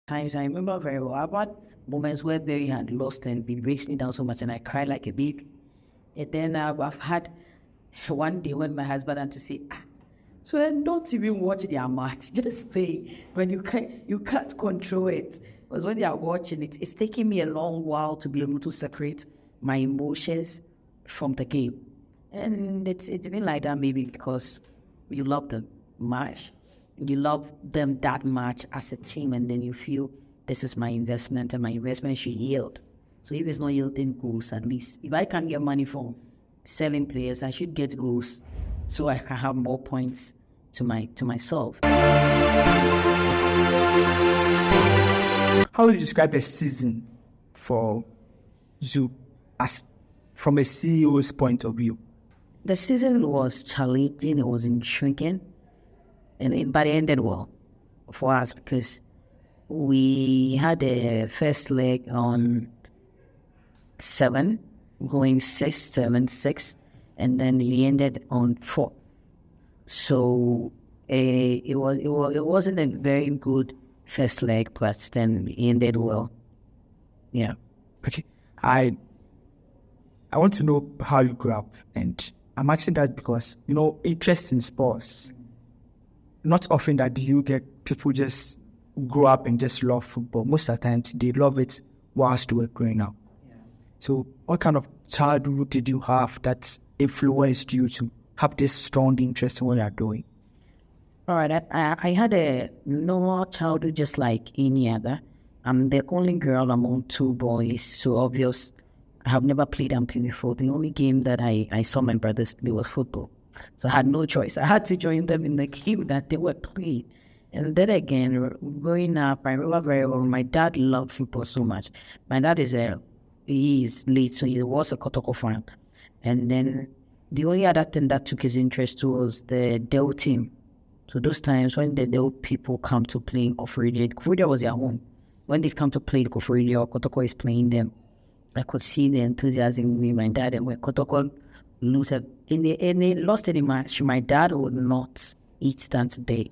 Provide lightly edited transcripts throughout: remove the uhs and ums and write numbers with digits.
times I remember very well. I've had moments where Barry had lost and been racing down so much and I cried like a baby. And then I've had one day when my husband had to say, so then don't even watch their match, just stay. When you can't control it. Because when they are watching it, it's taking me a long while to be able to separate my emotions from the game. And it's been like that maybe because you love the match. You love them that much as a team, and then you feel this is my investment and my investment should yield. So if it's not yielding goals, at least if I can get money from selling players, I should get goals so I can have more points to myself. How would you describe the season for you as from a CEO's point of view? The season was challenging, it was intriguing, but it ended well for us because we had a first leg on 7, going 6, 7, 6, and then we ended on 4. So it wasn't a very good first leg, but then it ended well. Yeah. Okay. I want to know how you grew up, and I'm asking that because, interest in sports, not often that you get people just grow up and just love football. Most of the time, they love it whilst they were growing up. Yeah. So what kind of childhood did you have that influenced you to have this strong interest in what you're doing? All right, I had a normal childhood just like any other. I'm the only girl among 2 boys, so obvious. I have never played and played before. The only game that I saw my brothers play was football. So I had no choice. I had to join them in the game that they were playing. And then again, growing up, I remember very well, my dad loved football so much. My dad he is late, so he was a Kotoko fan. And then the only other thing that took his interest was the Dell team. So those times when the Dell people come to play Koforidua was their home. When they come to play Koforidua, Kotoko is playing them. I could see the enthusiasm in my dad, and when Kotoko lose and they lost any match, my dad would not eat that day.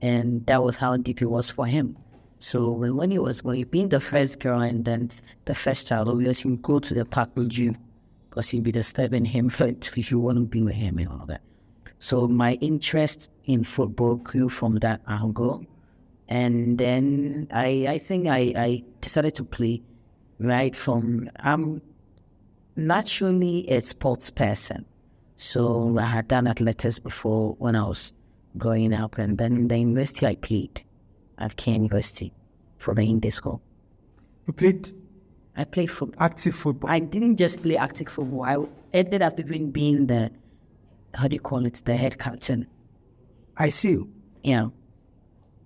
And that was how deep it was for him. So when he being the first girl and then the first child, obviously you go to the park with you because you'll be disturbing him if you want to be with him and all that. So my interest in football grew from that angle. And then I think I decided to play right from, I'm naturally a sports person. So I had done athletics before when I was growing up, and then in the university I played at Kent University for the Indy school. You played? I played football. Active football? I didn't just play active football. I ended up even being the, the head captain. I see. Yeah.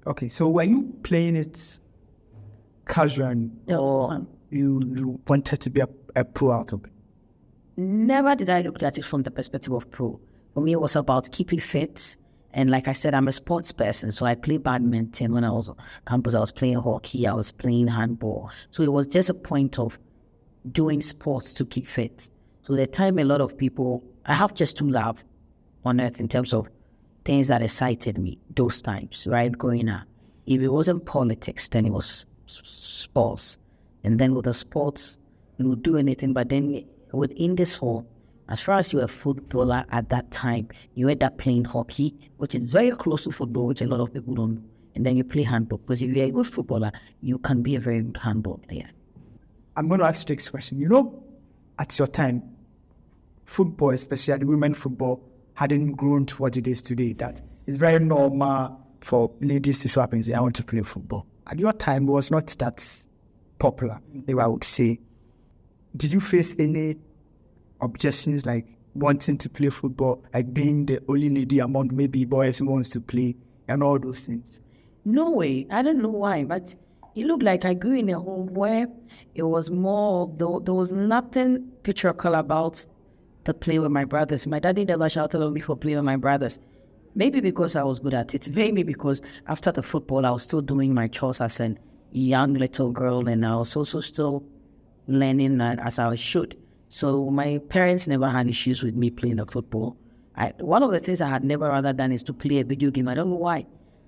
Okay, so were you playing it casually, or you wanted to be a pro out of it? Never did I look at it from the perspective of pro. For me, it was about keeping fit. And like I said, I'm a sports person. So I played badminton when I was on campus. I was playing hockey. I was playing handball. So it was just a point of doing sports to keep fit. So the time a lot of people, I have just 2 love on earth in terms of things that excited me those times, right? Growing up. If it wasn't politics, then it was sports. And then with the sports, you would do anything. But then within this whole, as far as you were a footballer at that time, you ended up playing hockey, which is very close to football, which a lot of people don't know. And then you play handball, because if you're a good footballer, you can be a very good handball player. I'm going to ask you this question. At your time, football, especially women football, hadn't grown to what it is today. That it's very normal for ladies to show up and say, I want to play football. At your time, it was not that popular, I would say. Did you face any objections like wanting to play football, like being the only lady among maybe boys who wants to play and all those things? No way. I don't know why, but it looked like I grew in a home where it was more, there was nothing patriarchal about the play with my brothers. My daddy never shouted on me for playing with my brothers. Maybe because I was good at it. Maybe because after the football, I was still doing my chores as a young little girl, and I was also still learning as I should. So my parents never had issues with me playing the football. One of the things I had never rather done is to play a video game. I don't know why.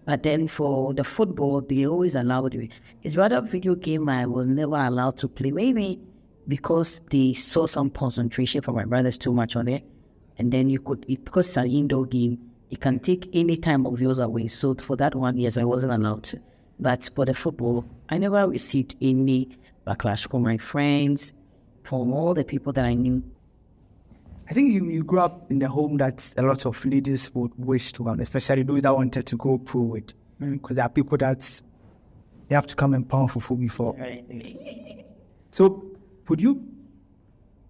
But then for the football, they always allowed me. It's rather video game I was never allowed to play. Maybe because they saw some concentration from my brothers too much on it. And then because it's an indoor game, it can take any time of yours away. So for that one, yes, I wasn't allowed to. But for the football, I never received any backlash from my friends, from all the people that I knew. I think you grew up in a home that a lot of ladies would wish to have, especially those that wanted to go pro with. Because there are people that they have to come and pound for food before. Right. So would you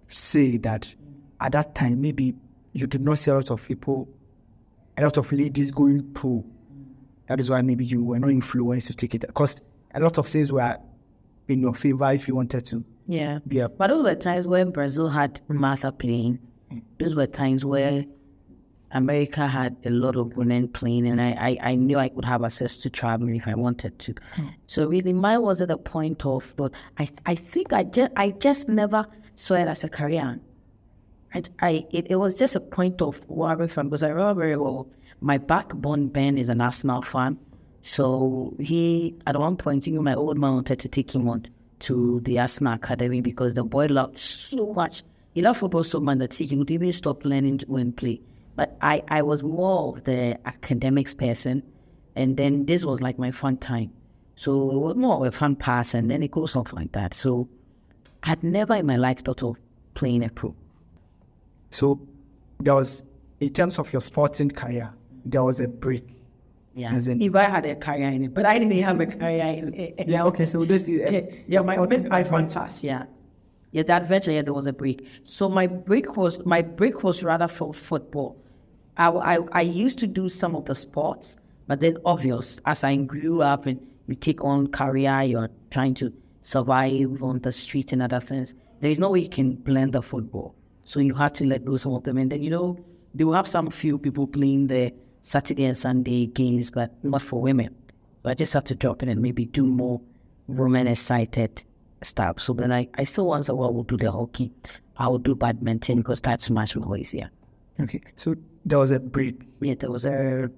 say that at that time, maybe you did not see a lot of people, a lot of ladies going pro? That is why maybe you were not influenced to take it. Because a lot of things were in your favor if you wanted to. Yeah. But those were times where Brazil had Martha playing. Those were times where America had a lot of women playing, and I knew I could have access to travel if I wanted to. So really, mine wasn't a point of, but I think I just never saw it as a career. It was just a point of worry from, because I remember very well, my backbone Ben is an Arsenal fan. So at one point, my old man wanted to take him on to the Arsenal Academy because the boy loved so much. He loved football so much that he would even stop learning to go and play. But I was more of the academics person, and then this was like my fun time. So it was more of a fun pass, and then it goes off like that. So I had never in my life thought of playing a pro. So there was, in terms of your sporting career, there was a break. Yeah, if I had a career in it, but I didn't have a career in it. Yeah, okay, so this is... my fun pass, yeah. Yeah, that venture, there was a break. So my break was rather from football. I used to do some of the sports, but then obvious, as I grew up and you take on career, you're trying to survive on the street and other things, there is no way you can blend the football. So you have to let go some of them. And then, they will have some few people playing the Saturday and Sunday games, but not for women. So I just have to drop in and maybe do more women-excited stuff. So then I still once in a while will do the hockey. I will do badminton because that's much more easier. Okay, so there was a break. Yeah, there was a...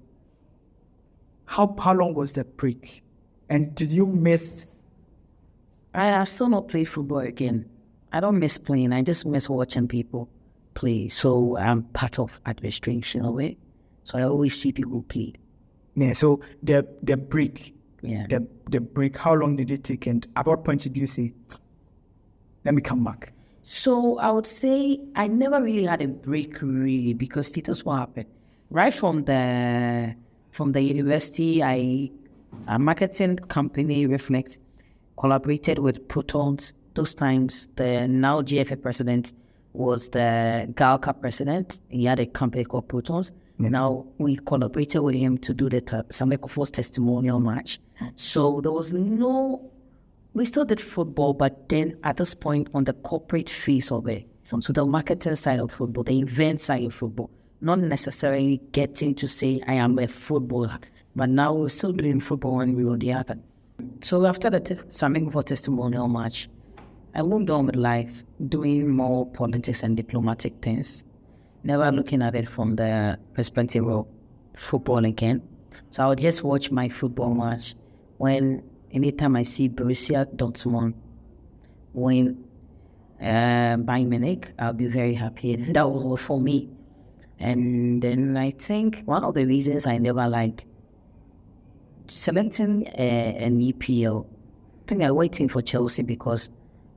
How long was the break? And did you miss... I have still not played football again. I don't miss playing. I just miss watching people play. So I'm part of administration of it. So I always see people play. Yeah, so the break... Yeah. The break, how long did it take? And at what point did you say, let me come back? So I would say I never really had a break really, because that's what happened. Right from the university, a marketing company, Reflect, collaborated with Protons. Those times, the now GFA president was the Galca president. He had a company called Protons. Now we collaborated with him to do the Samekofo's testimonial match. So there was we still did football, but then at this point on the corporate phase of it, so the marketing side of football, the event side of football, not necessarily getting to say I am a footballer, but now we're still doing football when we were the other. So after the Samekofo's testimonial match, I moved on with life, doing more politics and diplomatic things. Never looking at it from the perspective of football again. So I would just watch my football match anytime I see Borussia Dortmund win Bayern Munich, I'll be very happy. And that was all for me. And then I think one of the reasons I never liked selecting an EPL, I think I waiting for Chelsea because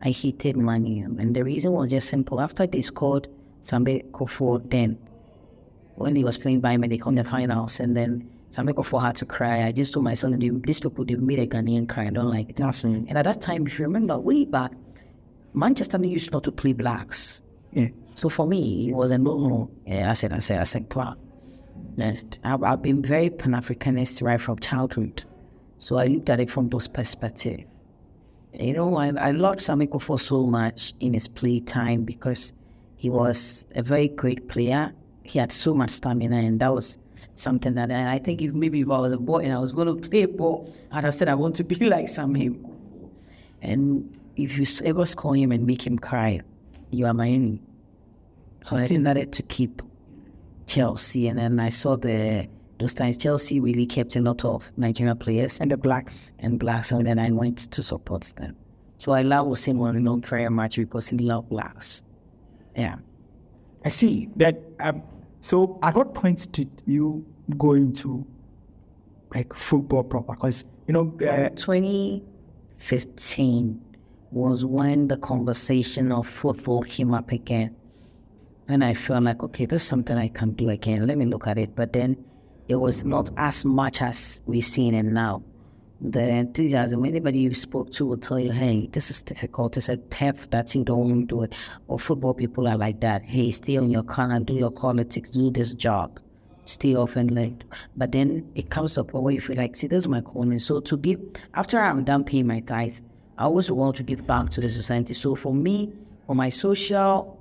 I hated money. And the reason was just simple. After they scored Samekofor, then when he was playing Bayern Munich on the finals, and then Samekofor had to cry, I just told myself, these people, they've made a Ghanaian cry. I don't like it. Awesome. And at that time, if you remember way back, Manchester used not to play blacks. Yeah. So for me, it was a no-no. I said, wow. I've been very Pan-Africanist right from childhood. So I looked at it from those perspectives. I loved Samekofor so much in his play time because he was a very great player. He had so much stamina, and that was something that I think if I was a boy and I was going to play ball, and I said I want to be like Samekofor. And if you ever score him and make him cry, you are my enemy. So I decided to keep Chelsea, and then I saw the those times Chelsea really kept a lot of Nigerian players And the blacks. and blacks, and then I went to support them. So I love Osimhen very much because he loved blacks. Yeah. I see that. So at what point did you go into like football proper? Because 2015 was when the conversation of football came up again. And I felt like, okay, there's something I can do again. Let me look at it. But then it was not as much as we've seen it now. The enthusiasm, anybody you spoke to will tell you, hey, this is difficult. It's a tough that you don't do it. Or football people are like that. Hey, stay on your corner, do your politics, do this job. Stay off and late. But then it comes up where you feel like, see, this is my calling. So to give, after I'm done paying my tithe, I always want to give back to the society. So for me, for my social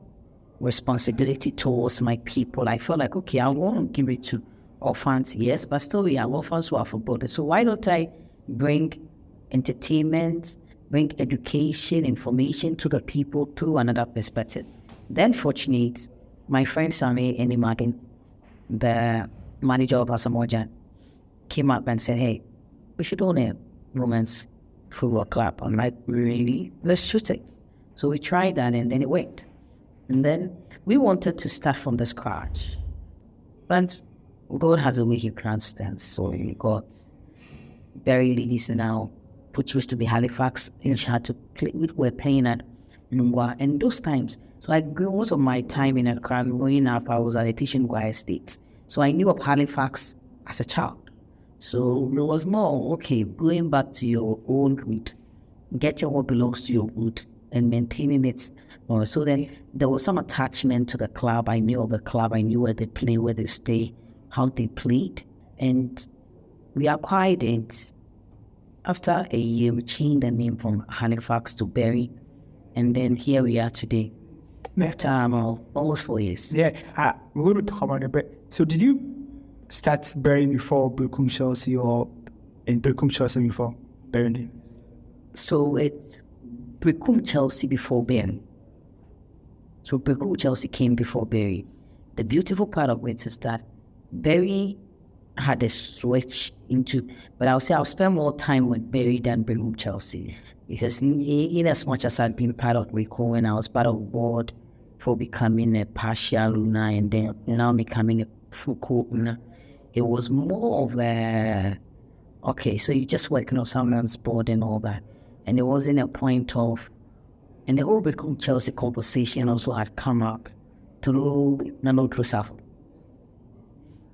responsibility towards my people, I felt like, okay, I want to give it to orphans, yes, but still we have orphans who are footballers. So why don't I bring entertainment, bring education, information to the people through another perspective? Then fortunate, my friend Sami Enimadin, the manager of Asamoah, came up and said, hey, we should own a women's football club. I'm like, really? Let's shoot it. So we tried that and then it worked. And then we wanted to start from the scratch. But God has a way he grants things. So we got very ladies now, which used to be Halifax, and she had to play, we were playing at Nungwa. And those times, so I grew most of my time in Accra. Growing up, I was at a teaching Gwai State. So I knew of Halifax as a child. So it was more, okay, going back to your own root, get what belongs to your root and maintaining it. So then there was some attachment to the club. I knew of the club. I knew where they play, where they stay, how they played. And we acquired it. After a year, we changed the name from Halifax to Berry. And then here we are today. After almost 4 years. Yeah, we're going to talk about it. But so did you start burying before Berekum Chelsea or in Berekum Chelsea before burying? So it's Berekum Chelsea before Berry. So Berekum Chelsea came before Berry. The beautiful part of it is that Berry had a switch into, but I'll say I'll spend more time with Berry than Berekum Chelsea, because in as much as I'd been part of Berekum when I was part of the board for becoming a partial owner and then now becoming a full co-owner, it was more of a, okay, so you're just working on someone's board and all that. And it wasn't a point of, and the whole Berekum Chelsea conversation also had come up through Nano Trusafo.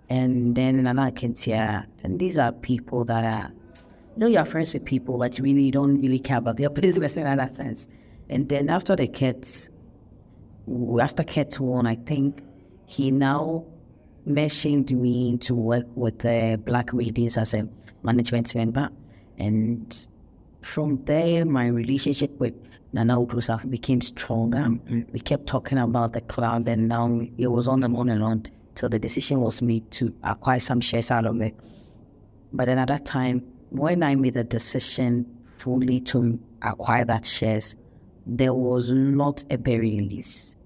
And then Nana Kentia, and these are people that are, you're friends with people, but really you don't really care about their business in that sense. And then after Kets won, I think he now mentioned me to work with the Black Ladies as a management member. And from there, my relationship with Nana Udrusa became stronger. We kept talking about the club, and now it was on and on till the decision was made to acquire some shares out of it. But then at that time, when I made the decision fully to acquire that shares, there was not a Berry release.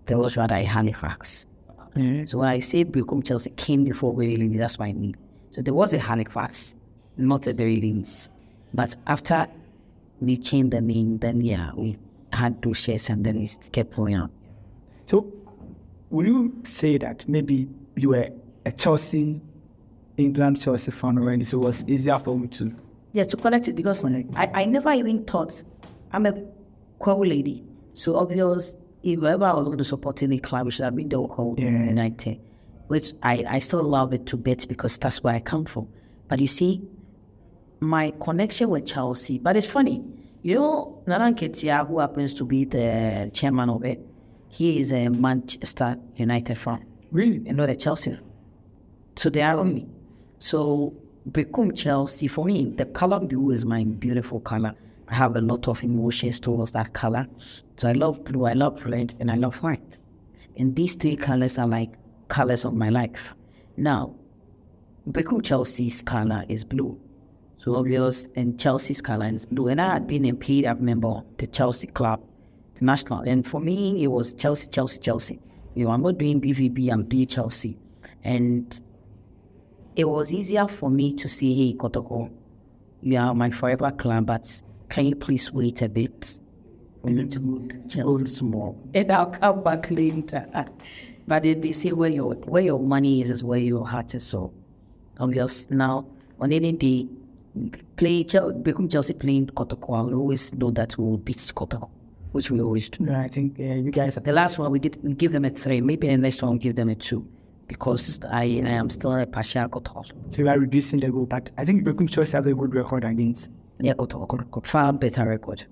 There was rather a Halifax. Mm-hmm. So when I say Berekum Chelsea came before Berry release, that's what I mean. So there was a Halifax, not a Berry release. But after we changed the name, then we had those shares and then it kept going on. So would you say that maybe you were a England Chelsea fan already, so it was easier for me to... Yeah, to connect it, because I never even thought, I'm a Kwao lady, so obvious, if ever I was going to support any club, which I've been the Kwao United, which I still love it to bits because that's where I come from. But you see, my connection with Chelsea, but it's funny, Naran Ketia, who happens to be the chairman of it, he is a Manchester United fan. Really? Not a Chelsea. So they are on me. So Berekum Chelsea, for me, the color blue is my beautiful color. I have a lot of emotions towards that color. So I love blue, I love red, and I love white. And these three colors are like colors of my life. Now, Berekum Chelsea's color is blue. So obvious, and Chelsea's color is blue. And I had been a paid member of the Chelsea club, the national. And for me, it was Chelsea, Chelsea, Chelsea. I'm not doing BVB, I'm doing Chelsea. And it was easier for me to say, hey, Kotoko, you are my forever client, but can you please wait a bit? We need to move just small, and I'll come back later. But they say where your money is where your heart is. So obvious now on any day, become Chelsea playing Kotoko. I will always know that we will beat Kotoko, which we always do. No, I think you guys. The last one we give them a 3. Maybe the next one we give them a 2, because I am still a partial Kotoko. So you are reducing the goal, but I think Beckham Chelsea have a good record against. Yeah, Kotoko, far better record.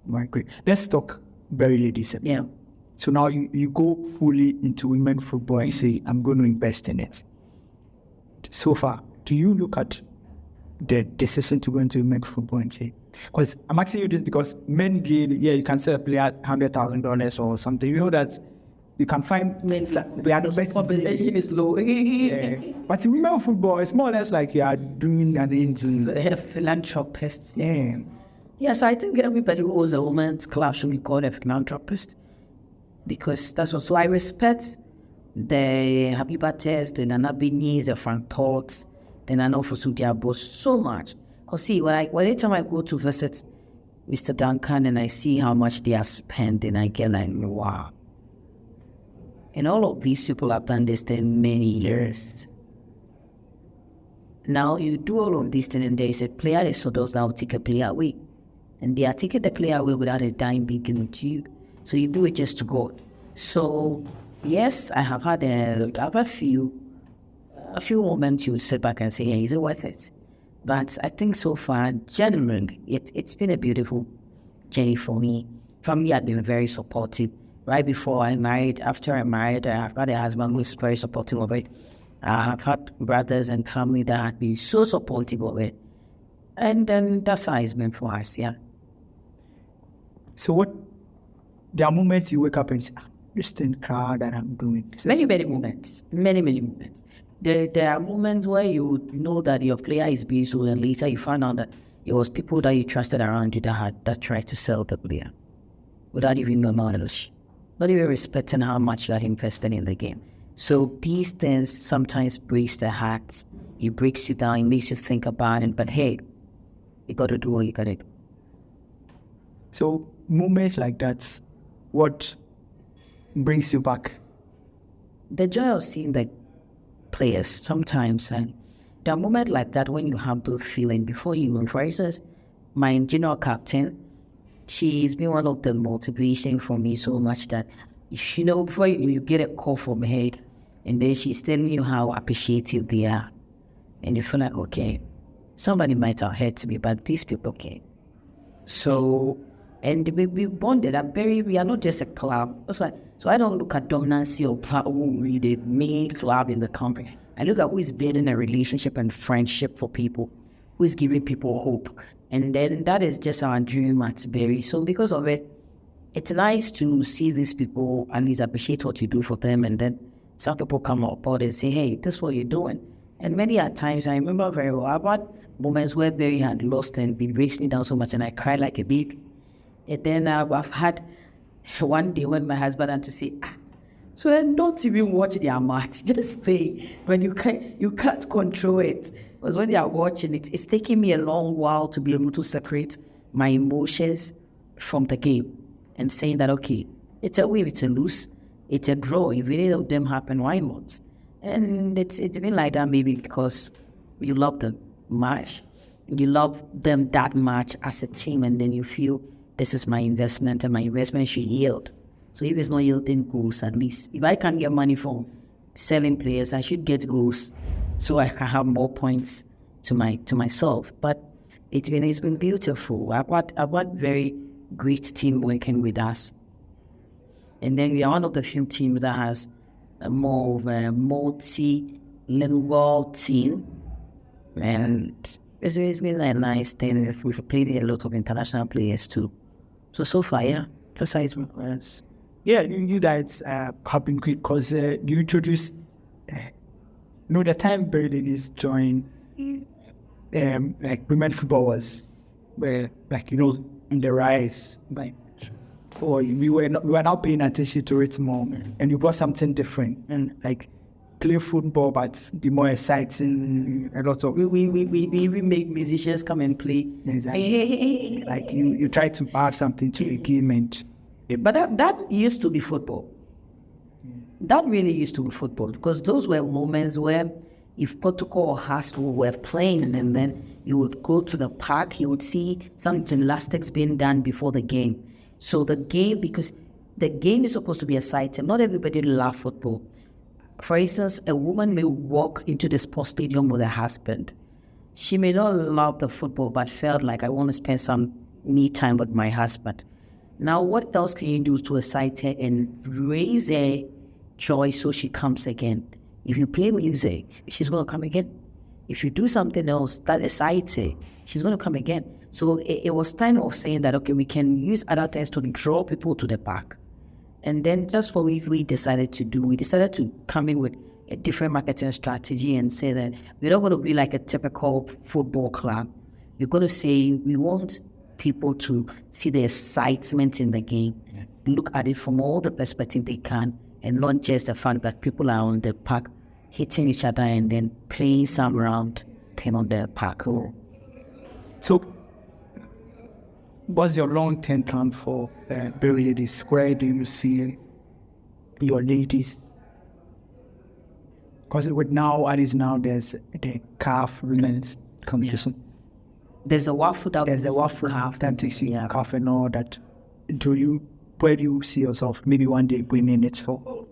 Right, great. Let's talk very ladies. Yeah. So now you go fully into women football and say, I'm going to invest in it. So far, do you look at the decision to go into women football and say, because I'm asking you this because men gain, you can sell a player $100,000 or something. You know that you can find men that they are the best. Compensation is low. But in women football, it's more or less like you are doing an engine. They have philanthropists. Yeah. Yeah, so I think everybody who owns a women's club should be called a philanthropist, because that's what. So I respect the Habiba test, the Nana Benis, the Frank Thoughts, the Nana Fosudiabo so much. Because see, every time I go to visit Mr. Duncan and I see how much they are spending, I get like, wow. And all of these people have done this in many years. Now you do all of these things and there is a player that so does now take a player away. And they are taking the player away without a dime being given to you. So you do it just to go. So yes, I have had a few moments you sit back and say, hey, is it worth it? But I think so far, generally, it's been a beautiful journey for me. Family had been very supportive. Right before I married, after I married, I've got a husband who's very supportive of it. I've had brothers and family that have been so supportive of it. And then that's how it's been for us, yeah. So there are moments you wake up and say, this thing crowd that I'm doing. Many moments. There are moments where you know that your player is being sold, and later you find out that it was people that you trusted around you that tried to sell the player without even knowledge, not even respecting how much you had invested in the game. So these things sometimes breaks the heart. It breaks you down. It makes you think about it. But hey, you got to do what you got to do. So moments like that, what brings you back? The joy of seeing the players sometimes, and there are moments like that when you have those feelings before you even. For instance, my junior captain, she's been one of the motivation for me so much that, before you get a call from her, and then she's telling you how appreciative they are, and you feel like, okay, somebody might have hurt me, but these people can. So, and we bonded. We are not just a club. That's why. So I don't look at dominancy or who really made club in the company. I look at who is building a relationship and friendship for people, who is giving people hope. And then that is just our dream at Berry. So because of it, it's nice to see these people at least appreciate what you do for them. And then some people come up board and say, hey, this is what you're doing. And many at times, I remember very well about moments where Berry had lost and been breaking me down so much, and I cried like a baby. And then I've had one day when my husband had to say, so then don't even watch their match, just stay. When you can't control it. Because when they are watching it, it's taking me a long while to be able to separate my emotions from the game and saying that, okay, it's a win, it's a lose, it's a draw. If any of them happen, why not? And it's been like that maybe because you love them much. You love them that much as a team, and then you feel this is my investment and my investment should yield. So if it's not yielding goals, at least if I can get money from selling players, I should get goals so I can have more points to myself. But it's been beautiful. I've got very great team working with us. And then we are one of the few teams that has a more of a multi-lingual team. And it's been a nice thing. We've played a lot of international players too. So far, yeah, besides my players. Yeah, you guys have been great because you introduced, the time Berry Ladies joined, like women football was, in the rise. We were now paying attention to it more, and you brought something different. And play football, but be more exciting. A lot of We even make musicians come and play. exactly. Like you try to add something to the game, and But that used to be football. That really used to be football, because those were moments where if Protocol or Hustle were playing, and then you would go to the park, you would see some gymnastics being done before the game. So the game, because the game is supposed to be exciting, not everybody loves football. For instance, a woman may walk into the sports stadium with her husband. She may not love the football, but felt like, I want to spend some me time with my husband. Now, what else can you do to excite her and raise her joy so she comes again? If you play music, she's going to come again. If you do something else that excites her, she's going to come again. So it was time of saying that, okay, we can use other things to draw people to the park. And then that's what we decided to do. We decided to come in with a different marketing strategy and say that we're not going to be like a typical football club. We're going to say we want people to see the excitement in the game, look at it from all the perspective they can, and not just the fact that people are on the park hitting each other and then playing some round thing on the park. so. What's your long-term plan for Berry Ladies? Where do you see your ladies? Because there's the calf women's competition. There's a waffle that There's a waffle that takes you calf and all that. Where do you see yourself? Maybe one day winning it for,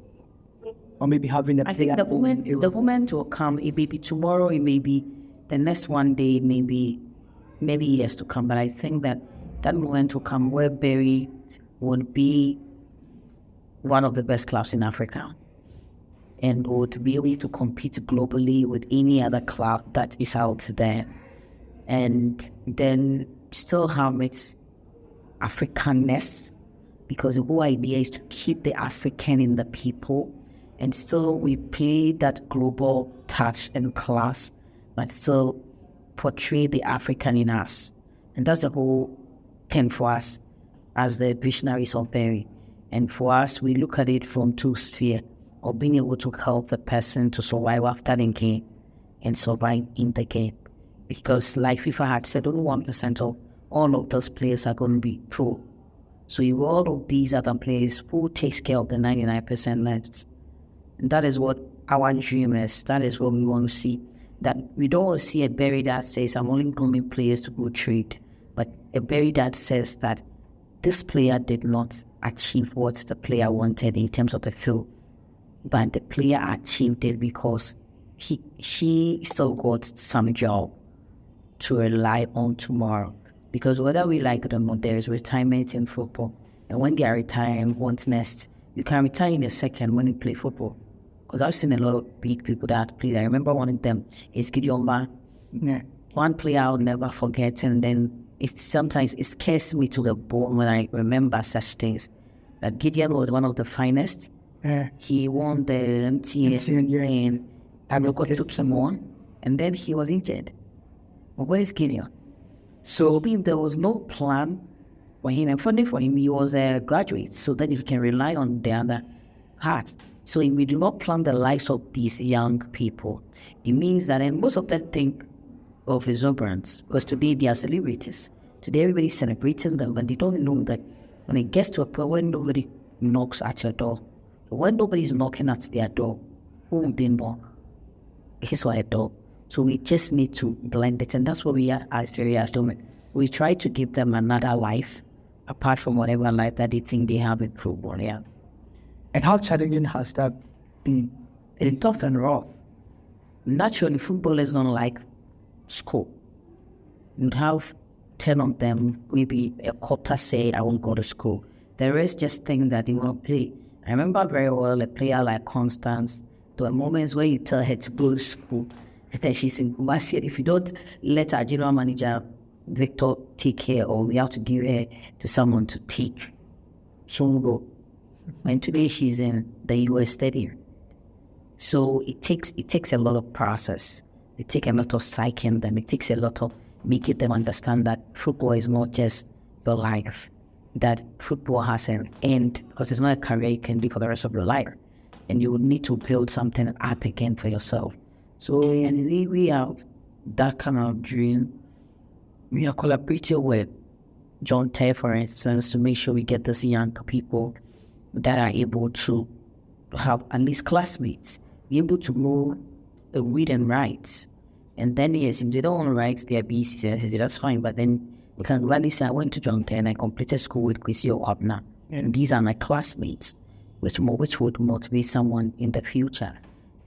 or maybe having a. I think the moment will come. It may be tomorrow. It may be the next one day. Maybe years to come. But I think that moment will come where Berry would be one of the best clubs in Africa and would be able to compete globally with any other club that is out there, and then still have its Africanness, because the whole idea is to keep the African in the people, and still we play that global touch and class, but still portray the African in us. And that's the whole thing for us as the visionaries of Berry. And for us, we look at it from two spheres of being able to help the person to survive after the game and survive in the game. Because like FIFA had said, only 1% of all of those players are going to be pro. So if all of these other players, who takes care of the 99% left? And that is what our dream is. That is what we want to see. That we don't want to see a Berry that says, I'm only grooming players to go trade. But a Berry that says that this player did not achieve what the player wanted in terms of the field, but the player achieved it because she still got some job to rely on tomorrow. Because whether we like it or not, there is retirement in football. And when they are retiring, what's next? You can retire in a second when you play football. Because I've seen a lot of big people that play. I remember one of them is Gifty Oware-Mensah. Yeah. One player I'll never forget, and then sometimes it scares me to the bone when I remember such things. That Gideon was one of the finest. Yeah. He won the MTN and I took someone, and then he was injured. Well, where's Gideon? So if there was no plan for him and funding for him, he was a graduate, so that you can rely on the other parts. So if we do not plan the lives of these young people, it means that, and most of them think of exuberance, because today they are celebrities. Today everybody's celebrating them, but they don't know that when it gets to a point where nobody knocks at your door, when nobody's knocking at their door, who will they knock? It's our door. So we just need to blend it, and that's what we are as Berry are doing. We try to give them another life, apart from whatever life that they think they have in football. Yeah. And how challenging has that been? It's tough and rough. Naturally, football is not like school. You'd have 10 of them, maybe a quarter say, I won't go to school. The rest just think that they want to play. I remember very well a player like Constance. There were moments where you tell her to go to school, and then she's in Kumasi. If you don't let our general manager, Victor, take care, or we have to give her to someone to teach, she won't go. And today she's in the US studying. So it takes a lot of process. It takes a lot of psyching them. It takes a lot of making them understand that football is not just your life, that football has an end, because it's not a career you can do for the rest of your life. and you would need to build something up again for yourself. So and we have that kind of dream. We are collaborating with John Tay, for instance, to make sure we get these young people that are able to have at least classmates, be able to know read and write. And then, yes, if they don't want to write their BCs, that's fine. But then you can gladly say, I went to John Tay and I completed school with Kwesi Owabna. And these are my classmates, which would motivate someone in the future.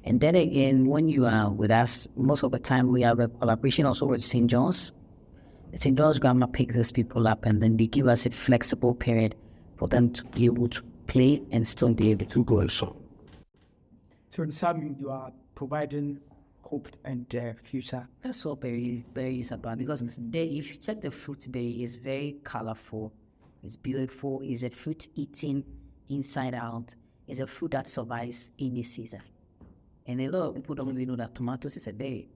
And then again, when you are with us, most of the time we have a collaboration also with St. John's. St. John's Grammar pick these people up, and then they give us a flexible period for them to be able to play and still be able to go. So in sum, you are providing hope and future. That's what berry is about, because if you check the fruit berry, it's very colorful, it's beautiful, it's a fruit eating inside out, it's a fruit that survives any season. And a lot of people don't even know that tomatoes is a berry.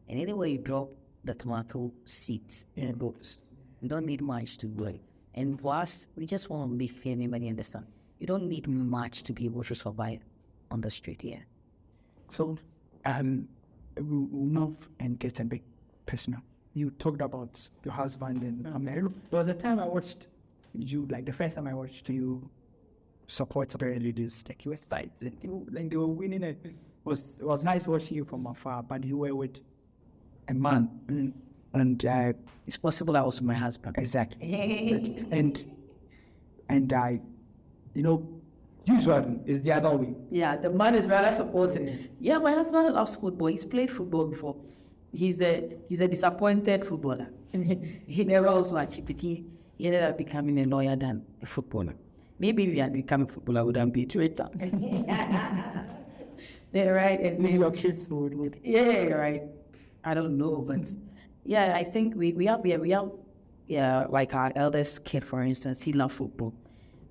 And anywhere you drop the tomato seeds, you don't need much to grow. And for us, we just want to make anybody understand. You don't need much to be able to survive on the street here. So, we'll move and get a bit personal. You talked about your husband and family. There was a time I watched you, like the first time I watched you support the ladies, like you were sides, like they were winning it. It was nice watching you from afar, but you were with a man, and it's possible I was with my husband. Exactly. and I, usually it's the other way. Yeah, the man is rather supporting it. Yeah, my husband loves football. He's played football before. He's a disappointed footballer. He never also achieved it. He ended up becoming a lawyer than a footballer. Maybe if he had become a footballer, I would have been traitor. They're right. And maybe your kids would. Yeah, right. I don't know, but yeah, I think we have like our eldest kid, for instance, he loves football,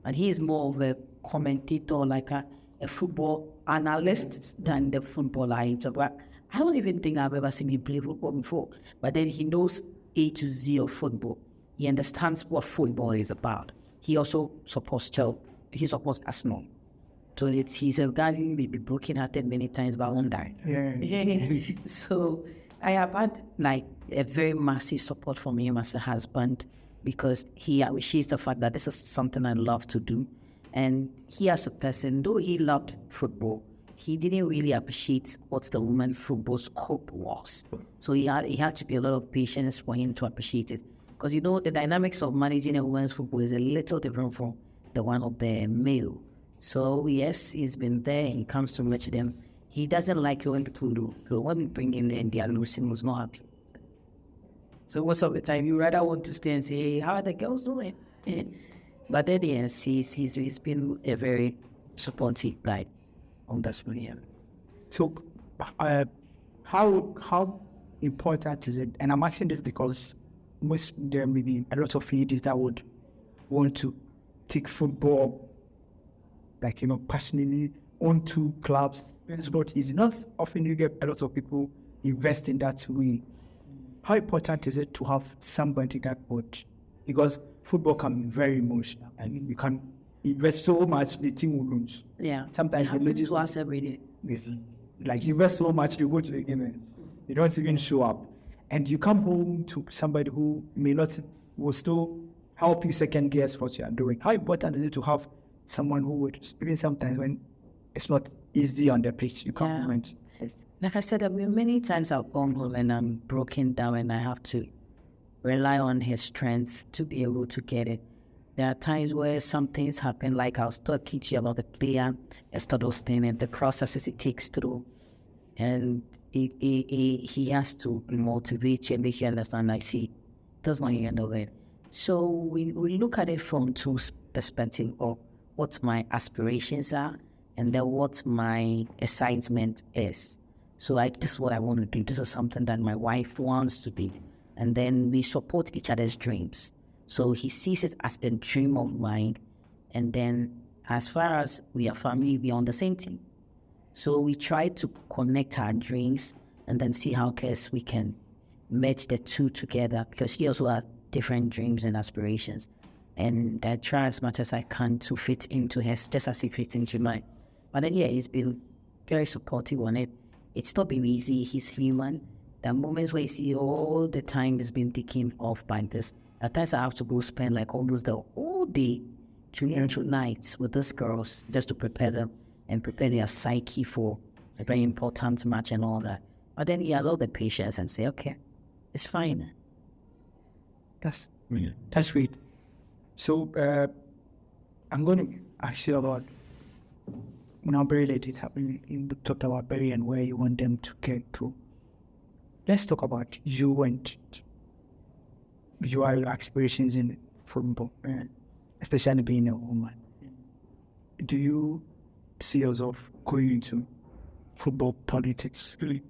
and he is more of a commentator, like a football analyst than the footballer himself. But I don't even think I've ever seen him play football before. But then he knows A to Z of football. He understands what football is about. He also supports Chelsea. He supports Arsenal. So he's a guy who may be broken-hearted many times, but won't die. Yeah. So I have had like a very massive support from him as a husband, because he appreciates the fact that this is something I love to do. And he, as a person, though he loved football, he didn't really appreciate what the women's football scope was. So he had to be a lot of patience for him to appreciate it. Because the dynamics of managing a women's football is a little different from the one of the male. So yes, he's been there. He comes to match them. He doesn't like it when people do. So when we bring him in, they are losing, was not happy. So most of the time, you rather want to stay and say, hey, how are the girls doing? But then yes, he's been a very supportive guy on that one. So, how important is it? And I'm asking this because there may be a lot of ladies that would want to take football, like, passionately onto clubs. It's not easy. Not often you get a lot of people invest in that way. How important is it to have somebody that would? Because football can be very emotional, and you can invest so much, the team will lose. Yeah. Sometimes you lose once every day. Like you invest so much, you go to the game and you don't even show up. And you come home to somebody who will still help you second guess what you are doing. How important is it to have someone who would, even sometimes when it's not easy on the pitch, you come home and... Like I said, many times I've gone home and I'm broken down and I have to rely on his strength to be able to get it. There are times where some things happen, like I'll start teaching about the player, and start understanding the processes it takes through. And he has to motivate you and make you understand, like, see, that's not the end of it. So we look at it from two perspectives of what my aspirations are and then what my excitement is. So like, this is what I want to do. This is something that my wife wants to do. And then we support each other's dreams. So he sees it as a dream of mine. And then as far as we are family, we are on the same team. So we try to connect our dreams and then see how best we can merge the two together, because he also has different dreams and aspirations. And I try as much as I can to fit into his, just as he fits into mine. But then, yeah, he's been very supportive on it. It's not been easy. He's human. There are moments where you see all the time is being taken off by this. At times I have to go spend like almost the whole day, 2 nights with these girls just to prepare them and prepare their psyche for a very important match and all that. But then he has all the patience and say, okay, it's fine. That's great. So I'm going to ask you about now very late it's happening. You talked about Barry and where you want them to get to. Let's talk about you and your aspirations in football, especially being a woman. Do you see yourself going into football politics? Really?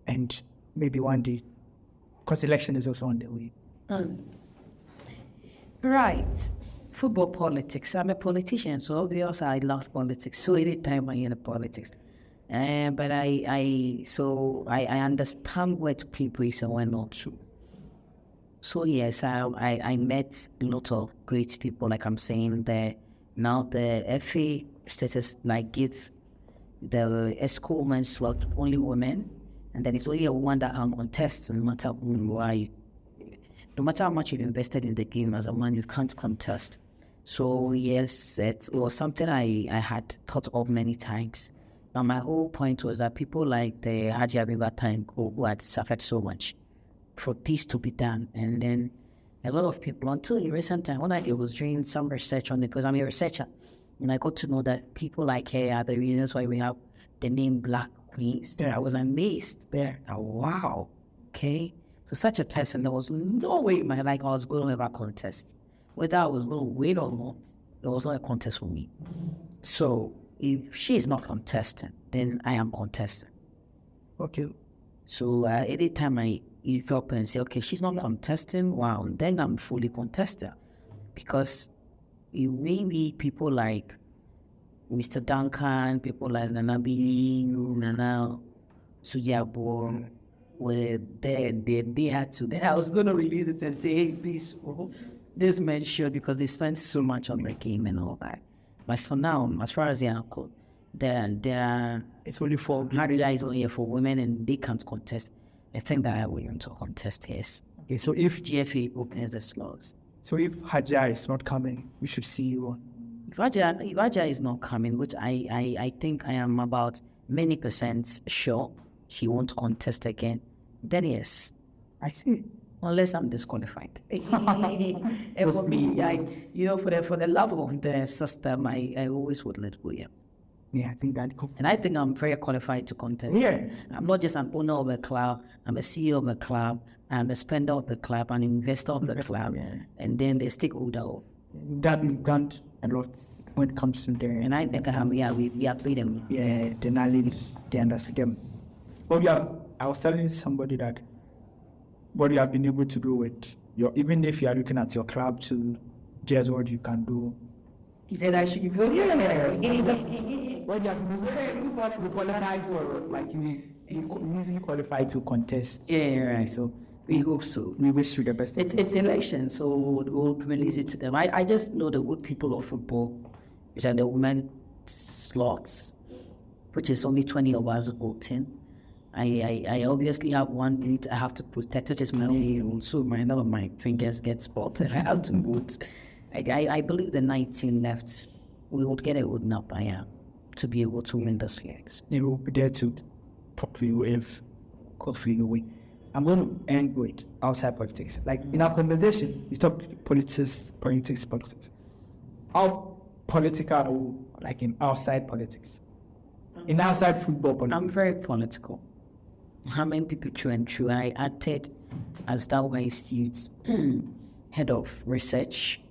And maybe one day, because election is also on the way. Right. Football politics. I'm a politician, so obviously I love politics. So anytime I'm in politics. But I understand where to play place and where not to. So yes, I met a lot of great people, like I'm saying there. Now the FA status like gives the ESCO women slot only women, and then it's only a woman that can contest, no matter why. No matter how much you've invested in the game as a man, you can't contest. So yes, it was something I had thought of many times. Now my whole point was that people like the Haji Abiba time who had suffered so much for this to be done. And then a lot of people, until in recent time, when I was doing some research on it, because I'm a researcher, and I got to know that people like her are the reasons why we have the name Black Queens. Yeah. I was amazed. Yeah. Oh, wow. Okay. So such a person, there was no way in my life I was going to have a contest. Whether I was going to win or not, it was not a contest for me. So if she is not contesting, then I am contesting. Okay. So anytime I eat up and say, okay, she's not contesting, wow, then I'm fully contested. Because you maybe people like Mr. Duncan, people like Nana B, Nana Sujabo, were there, they had to. Then I was going to release it and say, hey, please, this man should, because they spend so much on the game and all that. But for now, as far as the uncle, it's only for Hadja is only for women and they can't contest. I think that I will want to contest, yes. Okay, so if GFA opens the slots. So if Hadja is not coming, we should see you on. If Hadja is not coming, which I think I am about many percent sure she won't contest again, then yes. I see. Unless I'm disqualified. And for me, for the love of the system, I always would let go, yeah. Yeah, I think that. And I think I'm very qualified to contest. Yeah. I'm not just an owner of a club, I'm a CEO of a club, I'm a spender of the club, an investor of the club, and then the stakeholder of. That done a lot when it comes to there. And I think we have played them. Yeah, the knowledge, they understand them. But yeah, I was telling somebody that what you have been able to do with even if you are looking at your club to judge what you can do. He said I should be very What you have been qualified for, like you easily qualified to contest. Yeah, right. So we hope so. We wish you the best. It's election, so we'll release it to them. I just know the good people of football, which are the women slots, which is only 20 of us voting. I obviously have one boot I have to protect, which is my only rule, so none of my fingers get spotted. I have to boot. I believe the 19 left, we would get a good enough to be able to win this leagues. They will be there to talk to you if coffee away. I'm going to end with outside politics. Like in our conversation, we talked politics. How political, like in outside politics? In outside football politics? I'm very political. How many people true and true? I acted as that Institute's head of research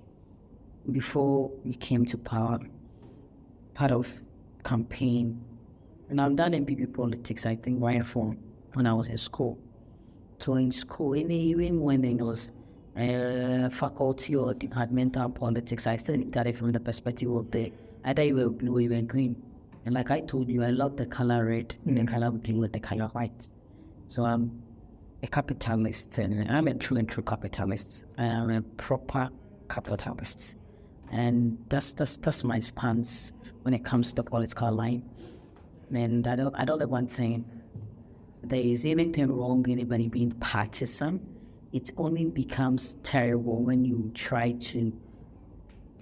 before we came to power, part of campaign. And I've done MPP politics, I think, right from when I was in school. So in school, even when there was faculty or departmental politics, I still looked at it from the perspective of either you were blue or you were green. And like I told you, I love the color red, the color blue, and the color white. So I'm a capitalist, and I'm a true capitalist. I am a proper capitalist. And that's my stance when it comes to the political line. And I don't like one thing. There is anything wrong with anybody being partisan. It only becomes terrible when you try to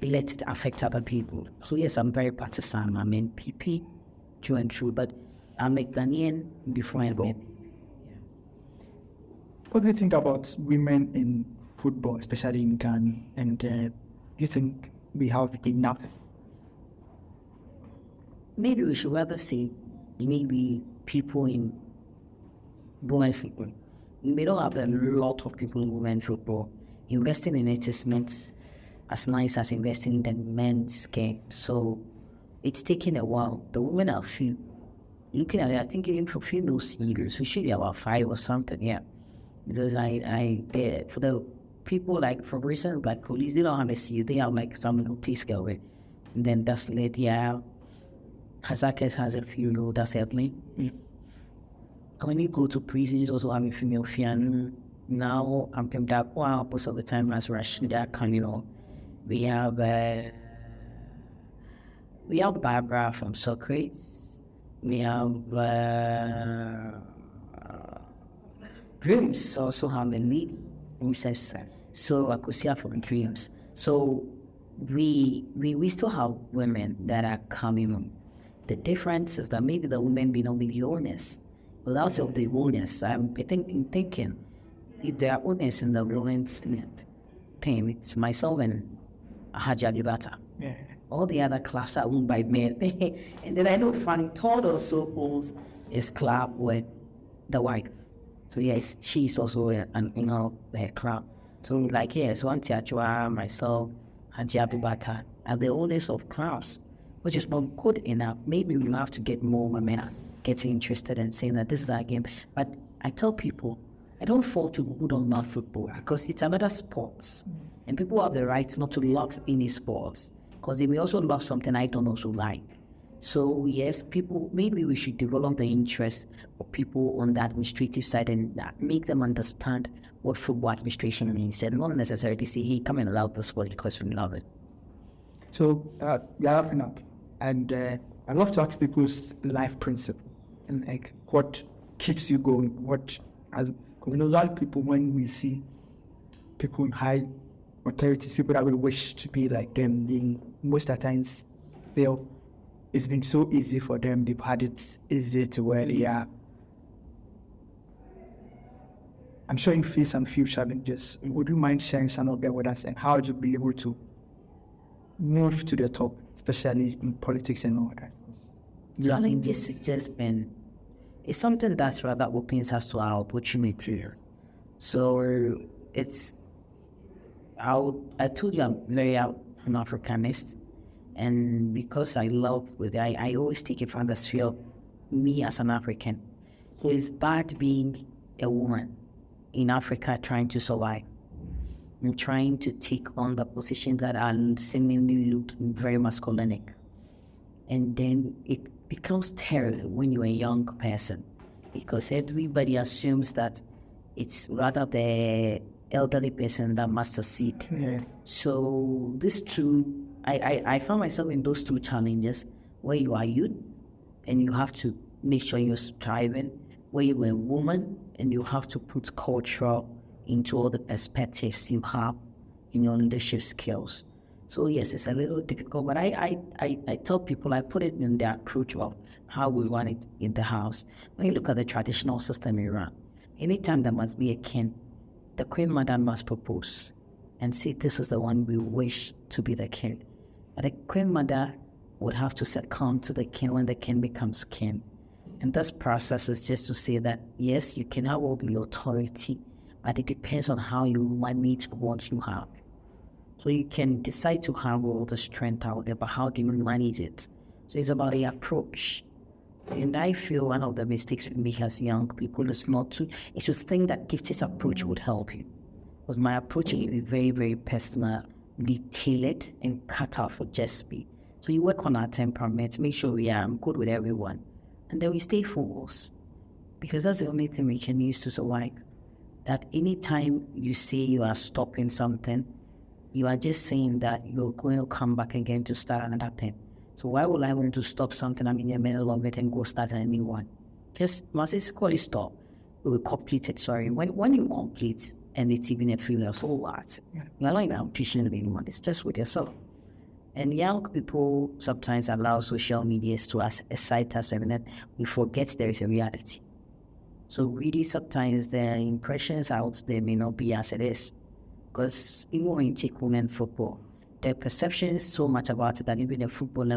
let it affect other people. So yes, I'm very partisan. I'm in PP, true and true, but I'm a Ghanaian before I go. What do you think about women in football, especially in Ghana? And do you think we have enough? Maybe we should rather say maybe people in women football. We don't have a lot of people in women football. Investing in it is not as nice as investing in the men's game. So it's taking a while. The women are few. Looking at it, I think even for female singers, we should be about 5 or something, yeah. Because for the people like for recent like police, they don't have a CEO, they have like some who takes care of it. And then that's led, yeah. Hazakes has a few, that's happening. When you go to prisons, also have a female fan. Now I'm pimped up. Wow, most of the time as Rashida can, we have Barbara from Socrates. We have Dreams also have a lead. So I could see her from Dreams. So we still have women that are coming on. The difference is that maybe the women may not be the owners. Without of the owners, I'm thinking if there are owners in the women's team, it's myself and Haja Libata. Yeah. All the other clubs are owned by men. And then I know Fanny Todd also owns his club with the wife. So yes, she's also her club. So like yes, one Tiachua, myself, Haja Libata are the owners of clubs, which is not good enough. Maybe we have to get more women getting interested and saying that this is our game. But I tell people, I don't fault people who don't love football because it's another sport. And people have the right not to love any sports because they may also love something I don't also like. So yes, people, maybe we should develop the interest of people on the administrative side and make them understand what football administration means and not necessarily say, hey, come and love the sport because we love it. So we are wrapping up. And I love to ask people's life principle and like what keeps you going, a lot of people, when we see people in high authorities, people that we wish to be like them, being most of the times feel it's been so easy for them, they've had it easy to where they are. I'm sure you face some few challenges. Would you mind sharing some of them with us and how would you be able to move to the top, especially in politics and all that? Challenges has just been, it's something that's rather opens us to our opportunity. So I told you I'm very an Africanist, and because I love with I always take it from the sphere of me as an African. So it's bad being a woman in Africa trying to survive and trying to take on the positions that are seemingly looked very masculinic. And then it becomes terrible when you're a young person because everybody assumes that it's rather the elderly person that must succeed. Yeah. So these two, I found myself in those two challenges where you are youth and you have to make sure you're striving, where you're a woman and you have to put culture into all the perspectives you have in your leadership skills. So yes, it's a little difficult, but I tell people, I put it in the approach of how we run it in the house. When you look at the traditional system we run, anytime there must be a king, the Queen Mother must propose and say, this is the one we wish to be the king. But the Queen Mother would have to succumb to the king when the king becomes king. And this process is just to say that, yes, you can have all the authority, but it depends on how you manage what you have. So you can decide to have all the strength out there, but how do you manage it? So it's about the approach. And I feel one of the mistakes we make as young people is to think that Gifty's approach would help you. Because my approach will be very, very personally tailored and cut out for just me. So you work on our temperament, make sure we are good with everyone. And then we stay focused. Because that's the only thing we can use to survive. That anytime you say you are stopping something, You are just saying that you're going to come back again to start another thing. So why would I want to stop something I'm in the middle of it and go start a new one? Just once it's called stop, we will complete it. Sorry. When you complete and it's even a failure, so what? You're not even pushing anyone. It's just with yourself. And young people sometimes allow social media to excite us, and then we forget there is a reality. So really sometimes the impressions out there may not be as it is. Because even when you take women football, the perception is so much about it that even a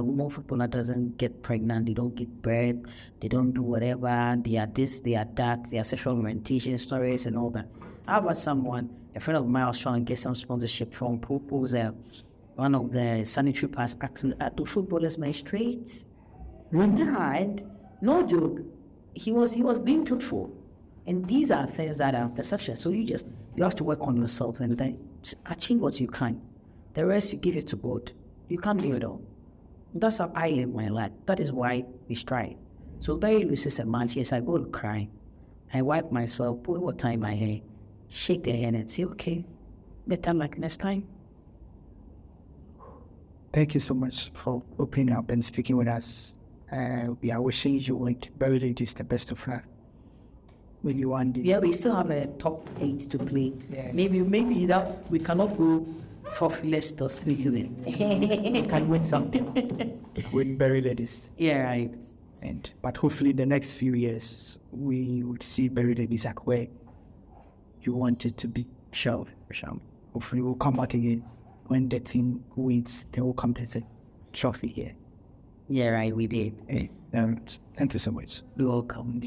woman footballer doesn't get pregnant, they don't give birth, they don't do whatever, they are this, they are that, they are sexual orientation stories and all that. How about a friend of mine was trying to get some sponsorship from Popo's, one of the sanitary pads to footballers menstruate. And no joke, he was being truthful. And these are things that are perceptions. So you have to work on yourself and then achieve what you can. The rest you give it to God. You can't do it all. That's how I live my life. That is why we strive. So very loose a month, yes, I go to cry. I wipe myself, put water in my hair, shake the hand and say, okay, better like next time. Thank you so much for opening up and speaking with us. We are wishing you and Berry Ladies the best of luck. Maybe one day. Yeah, we still have a top 8 to play. Yeah. Maybe that we cannot go trophy-less to Switzerland. We can win something. Win Berry Ladies. Yeah, right. But hopefully the next few years we would see Berry Ladies at where you want it to be. Sure. Hopefully we'll come back again. When the team wins, they will come to the trophy here. Yeah, right, we did. Hey, thank you so much. You're welcome.